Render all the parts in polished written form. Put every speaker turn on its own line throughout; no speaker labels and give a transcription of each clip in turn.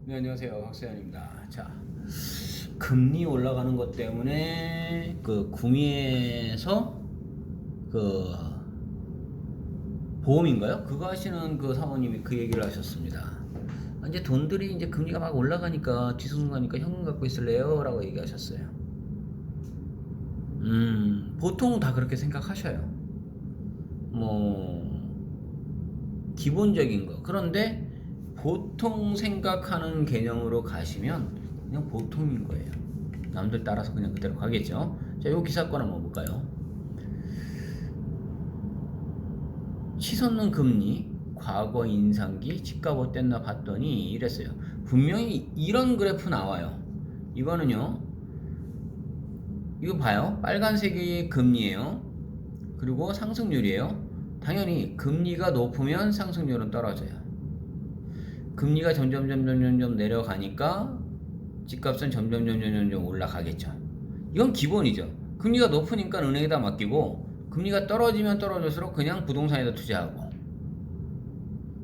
네, 안녕하세요. 박세현입니다. 자, 금리 올라가는 것 때문에 그 구미에서 그 보험인가요? 그거 하시는 그 사모님이 그 얘기를 하셨습니다. 이제 돈들이 이제 금리가 막 올라가니까 뒤숭숭 가니까 현금 갖고 있을래요? 라고 얘기하셨어요. 보통 다 그렇게 생각하셔요. 뭐 기본적인 거. 그런데 보통 생각하는 개념으로 가시면 그냥 보통인 거예요. 남들 따라서 그냥 그대로 가겠죠. 자, 요 기사건 한번 볼까요? 치솟는 금리, 과거 인상기, 집값 어땠나 봤더니 이랬어요. 분명히 이런 그래프 나와요. 이거는요, 이거 봐요. 빨간색이 금리예요. 그리고 상승률이에요. 당연히 금리가 높으면 상승률은 떨어져요. 금리가 점점 내려가니까 집값은 점점 올라가겠죠. 이건 기본이죠. 금리가 높으니까 은행에다 맡기고 금리가 떨어지면 떨어질수록 그냥 부동산에다 투자하고.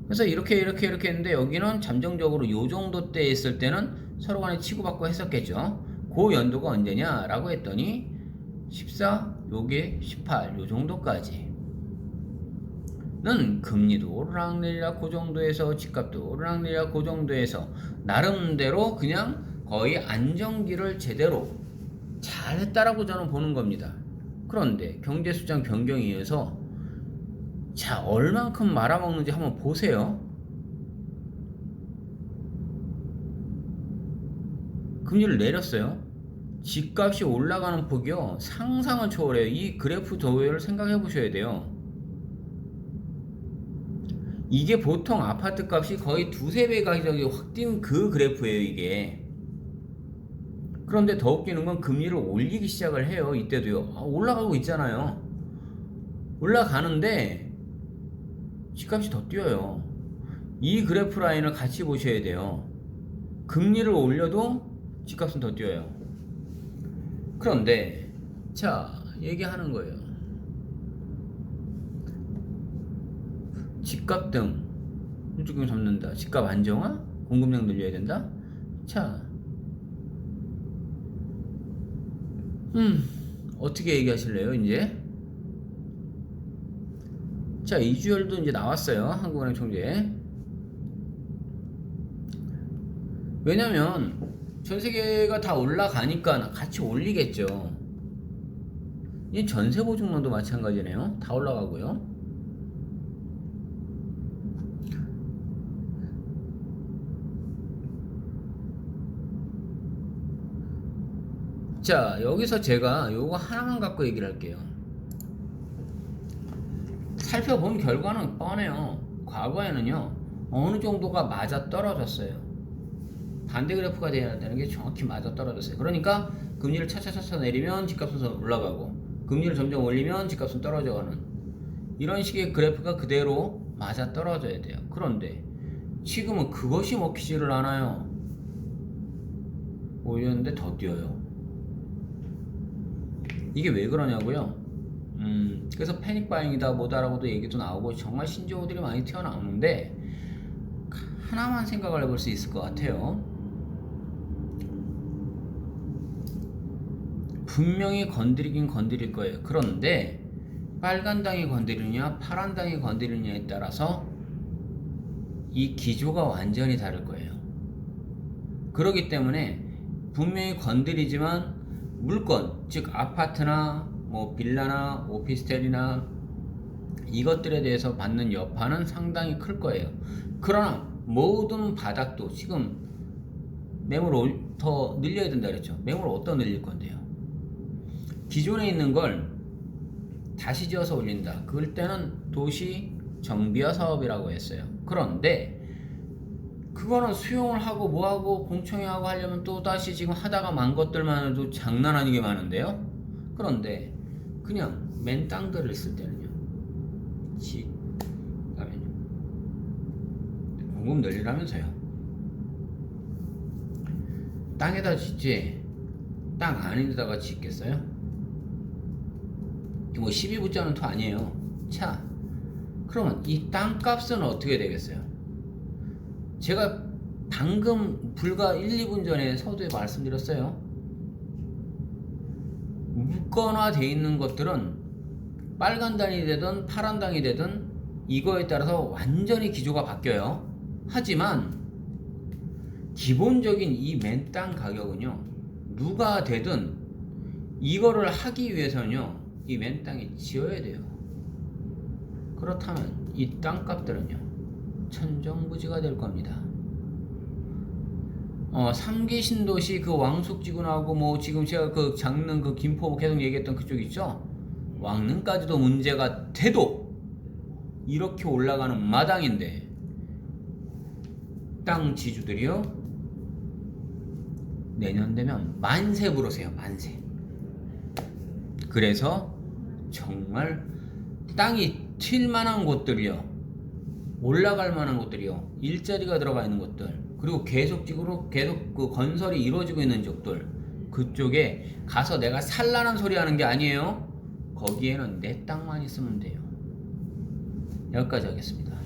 그래서 이렇게 했는데 여기는 잠정적으로 요 정도 때 있을 때는 서로 간에 치고받고 했었겠죠. 그 연도가 언제냐라고 했더니 14, 요게 18, 요 정도까지. 는 금리도 오르락내리락 그 정도에서 집값도 오르락내리락 그 정도에서 나름대로 그냥 거의 안정기를 제대로 잘 했다라고 저는 보는 겁니다. 그런데 경제수장 변경에 의해서 자, 얼만큼 말아먹는지 한번 보세요. 금리를 내렸어요. 집값이 올라가는 폭이요, 상상을 초월해요. 이 그래프 도형을 생각해 보셔야 돼요. 이게 보통 아파트 값이 거의 두세 배 가격이 확 뛴 그 그래프예요, 이게. 그런데 더 웃기는 건 금리를 올리기 시작을 해요. 이때도요. 올라가고 있잖아요. 올라가는데 집값이 더 뛰어요. 이 그래프 라인을 같이 보셔야 돼요. 금리를 올려도 집값은 더 뛰어요. 그런데 자, 얘기하는 거예요. 집값 등 조금 잡는다. 집값 안정화? 공급량 늘려야 된다? 자, 어떻게 얘기하실래요, 이제? 자, 이주열도 이제 나왔어요. 한국은행 총재. 왜냐면 전 세계가 다 올라가니까 같이 올리겠죠. 이 전세 보증론도 마찬가지네요. 다 올라가고요. 자, 여기서 제가 요거 하나만 갖고 얘기를 할게요. 살펴본 결과는 뻔해요. 과거에는요, 어느 정도가 맞아 떨어졌어요. 반대 그래프가 돼야 되는 게 정확히 맞아 떨어졌어요. 그러니까 금리를 차차차차 내리면 집값은 올라가고, 금리를 점점 올리면 집값은 떨어져가는 이런 식의 그래프가 그대로 맞아 떨어져야 돼요. 그런데 지금은 그것이 먹히지를 않아요. 올렸는데 더 뛰어요. 이게 왜 그러냐고요? 그래서 패닉 바잉이다 뭐다라고도 얘기도 나오고 정말 신조어들이 많이 튀어나오는데 하나만 생각을 해볼 수 있을 것 같아요. 분명히 건드리긴 건드릴 거예요. 그런데 빨간 당이 건드리느냐 파란 당이 건드리느냐에 따라서 이 기조가 완전히 다를 거예요. 그렇기 때문에 분명히 건드리지만 물건, 즉 아파트나 뭐 빌라나 오피스텔이나 이것들에 대해서 받는 여파는 상당히 클 거예요. 그러나 모든 바닥도 지금 매물을 더 늘려야 된다 그랬죠. 매물을 어디다 늘릴 건데요? 기존에 있는 걸 다시 지어서 올린다. 그럴 때는 도시 정비화 사업이라고 했어요. 그런데 그거는 수용을 하고 뭐하고 공청회하고 하려면 또 다시 지금 하다가 만 것들만 해도 장난 아니게 많은데요. 그런데 그냥 맨 땅들을 쓸 때는요, 그다음에요 공급 늘리라면서요. 땅에다 짓지 땅 아닌 데다가 짓겠어요? 뭐 12부자는 또 아니에요. 자, 그러면 이 땅값은 어떻게 되겠어요? 제가 방금 불과 1, 2분 전에 서두에 말씀드렸어요. 무건화되어 있는 것들은 빨간 당이 되든 파란 당이 되든 이거에 따라서 완전히 기조가 바뀌어요. 하지만 기본적인 이 맨땅 가격은요, 누가 되든 이거를 하기 위해서는요, 이 맨땅이 지어야 돼요. 그렇다면 이 땅값들은요, 천정부지가 될 겁니다. 3기 신도시 그 왕숙지구 나오고 뭐 지금 제가 그 장릉 그 김포 계속 얘기했던 그쪽 있죠? 왕릉까지도 문제가 돼도 이렇게 올라가는 마당인데 땅 지주들이요, 내년 되면 만세 부르세요. 만세. 그래서 정말 땅이 튈 만한 곳들이요, 올라갈 만한 곳들이요, 일자리가 들어가 있는 곳들, 그리고 계속적으로 계속 그 건설이 이루어지고 있는 쪽들, 그쪽에 가서 내가 산란한 소리 하는 게 아니에요. 거기에는 내 땅만 있으면 돼요. 여기까지 하겠습니다.